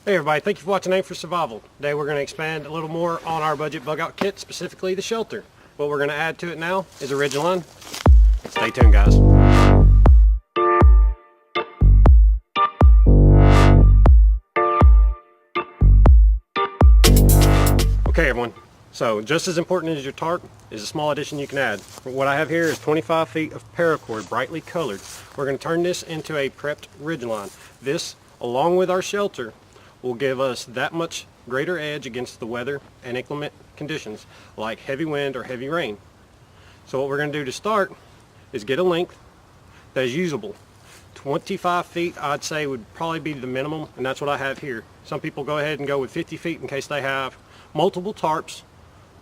Hey everybody, thank you for watching Aim for Survival. Today we're going to expand a little more on our budget bug out kit, specifically the shelter. What we're going to add to it now is a Ridgeline. Stay tuned, guys. Okay everyone, so just as important as your tarp is a small addition you can add. What I have here is 25 feet of paracord, brightly colored. We're going to turn this into a prepped Ridgeline. This, along with our shelter, will give us that much greater edge against the weather and inclement conditions like heavy wind or heavy rain. So what we're going to do to start is get a length that is usable. 25 feet I'd say would probably be the minimum, and that's what I have here. Some people go ahead and go with 50 feet in case they have multiple tarps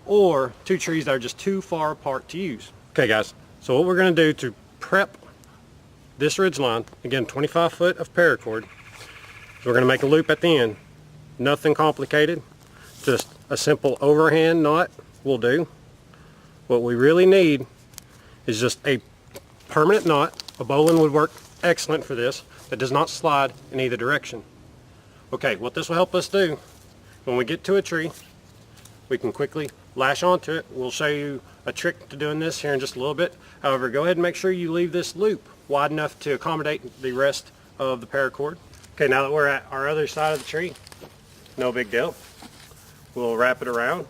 or two trees that are just too far apart to use. Okay guys, so what we're going to do to prep this Ridgeline, again 25 foot of paracord, we're going to make a loop at the end. Nothing complicated, just a simple overhand knot will do. What we really need is just a permanent knot. A bowline would work excellent for this, that does not slide in either direction. Okay, what this will help us do, when we get to a tree, we can quickly lash onto it. We'll show you a trick to doing this here in just a little bit. However, go ahead and make sure you leave this loop wide enough to accommodate the rest of the paracord. Okay, now that we're at our other side of the tree, no big deal. We'll wrap it around,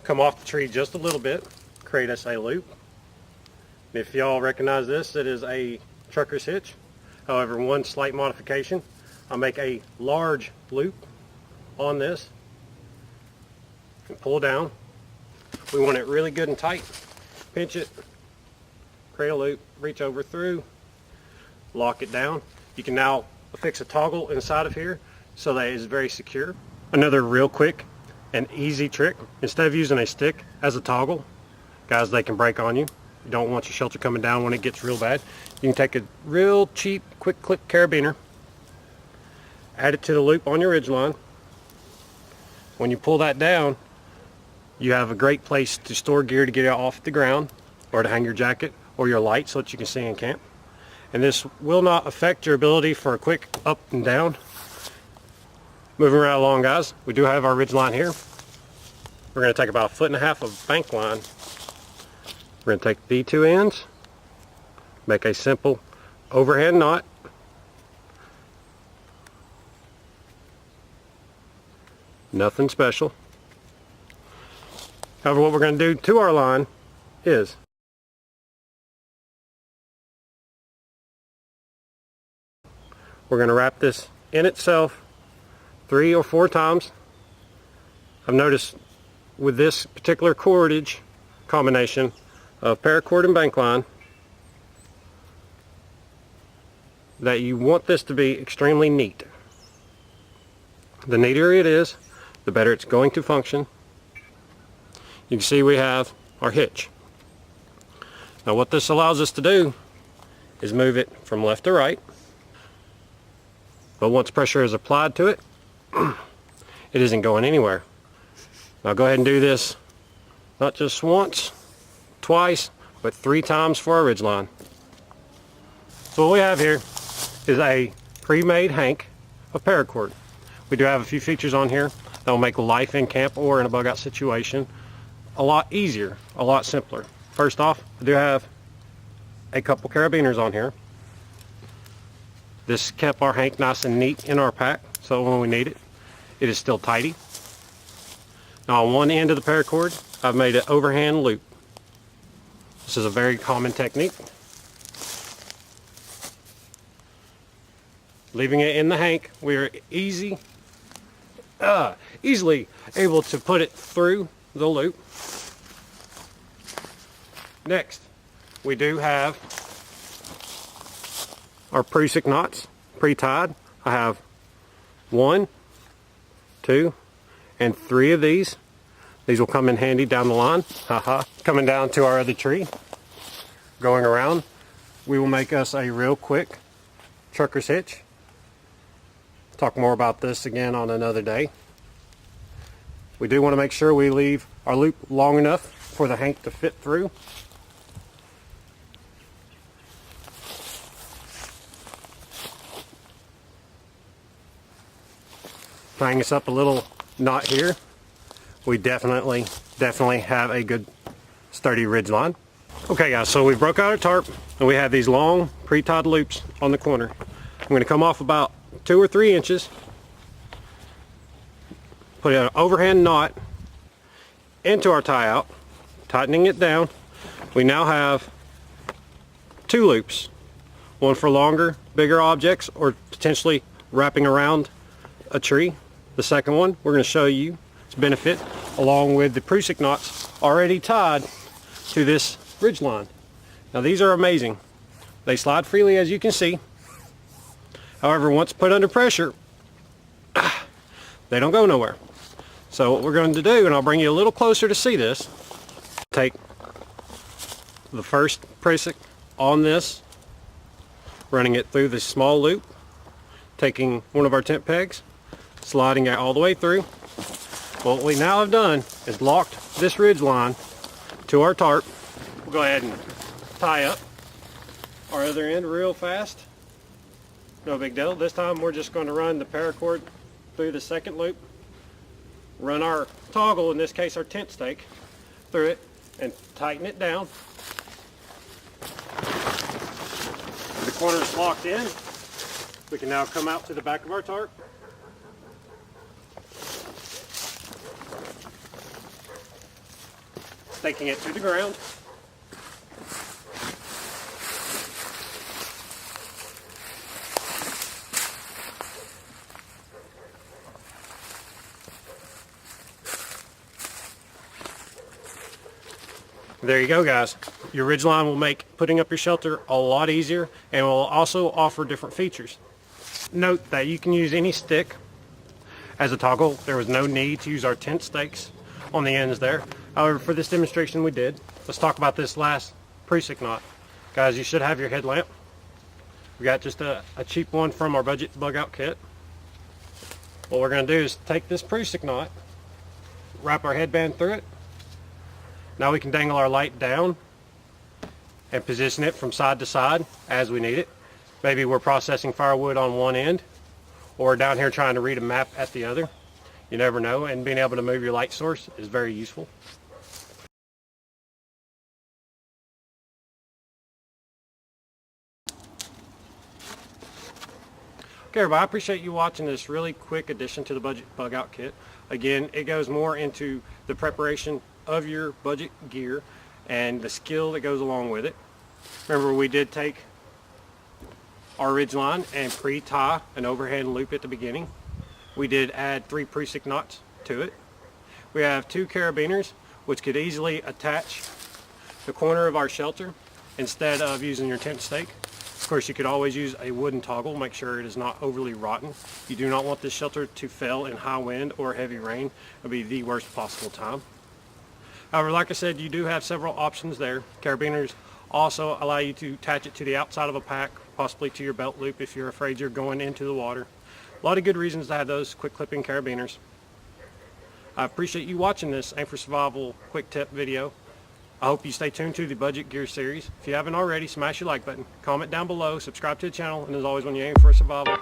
come off the tree just a little bit, create us a loop. If y'all recognize this, it is a trucker's hitch. However, one slight modification, I'll make a large loop on this and pull down. We want it really good and tight. Pinch it, create a loop, reach over through, lock it down. You can now affix a toggle inside of here so that it is very secure. Another real quick and easy trick, instead of using a stick as a toggle, guys, they can break on you. You don't want your shelter coming down when it gets real bad. You can take a real cheap quick clip carabiner, add it to the loop on your Ridgeline. When you pull that down, you have a great place to store gear to get it off the ground, or to hang your jacket or your light so that you can see in camp. And this will not affect your ability for a quick up and down. Moving right along, guys, we do have our Ridgeline here. We're going to take about 1.5 feet of bank line. We're going to take the two ends, make a simple overhand knot. Nothing special. However, what we're going to do to our line is we're going to wrap this in itself 3 or 4 times. I've noticed with this particular cordage combination of paracord and bank line that you want this to be extremely neat. The neater it is, the better it's going to function. You can see we have our hitch. Now what this allows us to do is move it from left to right. But once pressure is applied to it, it isn't going anywhere. Now go ahead and do this not just once, twice, but 3 times for our Ridgeline. So what we have here is a pre-made hank of paracord. We do have a few features on here that will make life in camp or in a bug out situation a lot easier, a lot simpler. First off, I do have a couple carabiners on here. This kept our hank nice and neat in our pack, so when we need it, it is still tidy. Now on one end of the paracord, I've made an overhand loop. This is a very common technique. Leaving it in the hank, we are easily able to put it through the loop. Next, we do have our Prusik knots pre-tied. I have 1, 2, and 3 of these. These will come in handy down the line. Coming down to our other tree, going around, we will make us a real quick trucker's hitch. Talk more about this again on another day. We do want to make sure we leave our loop long enough for the hank to fit through. tying us up a little knot here, we definitely have a good sturdy ridge line. Okay guys, so we broke out our tarp and we have these long pre-tied loops on the corner. I'm going to come off about 2 or 3 inches, put an overhand knot into our tie out, tightening it down. We now have 2 loops, one for longer, bigger objects, or potentially wrapping around a tree. The second one we're going to show you its benefit along with the Prusik knots already tied to this ridge line. Now these are amazing. They slide freely, as you can see. However, once put under pressure, they don't go nowhere. So what we're going to do, and I'll bring you a little closer to see this, take the first Prusik on this, running it through this small loop, taking one of our tent pegs, sliding it all the way through. What we now have done is locked this ridge line to our tarp. We'll go ahead and tie up our other end real fast. No big deal. This time we're just going to run the paracord through the second loop, run our toggle, in this case our tent stake, through it and tighten it down. The corner is locked in. We can now come out to the back of our tarp. Staking it to the ground. There you go guys. Your ridgeline will make putting up your shelter a lot easier and will also offer different features. Note that you can use any stick as a toggle. There was no need to use our tent stakes on the ends there. However, for this demonstration we did. Let's talk about this last Prusik knot. Guys, you should have your headlamp. We got just a cheap one from our budget Bugout kit. What we're going to do is take this Prusik knot, wrap our headband through it. Now we can dangle our light down and position it from side to side as we need it. Maybe we're processing firewood on one end or down here trying to read a map at the other. You never know, and being able to move your light source is very useful. Okay everybody, I appreciate you watching this really quick addition to the budget Bugout kit. Again, it goes more into the preparation of your budget gear and the skill that goes along with it. Remember, we did take our ridge line and pre-tie an overhand loop at the beginning. We did add 3 Prusik knots to it. We have 2 Carabiners which could easily attach the corner of our shelter instead of using your tent stake. Of course, you could always use a wooden toggle. Make sure it is not overly rotten. You do not want this shelter to fail in high wind or heavy rain. It would be the worst possible time. However, like I said, you do have several options there. Carabiners also allow you to attach it to the outside of a pack, possibly to your belt loop if you're afraid you're going into the water. A lot of good reasons to have those quick clipping carabiners. I appreciate you watching this Aim for Survival quick tip video. I hope you stay tuned to the Budget Gear series. If you haven't already, smash your like button, comment down below, subscribe to the channel, and as always, when you aim for survival,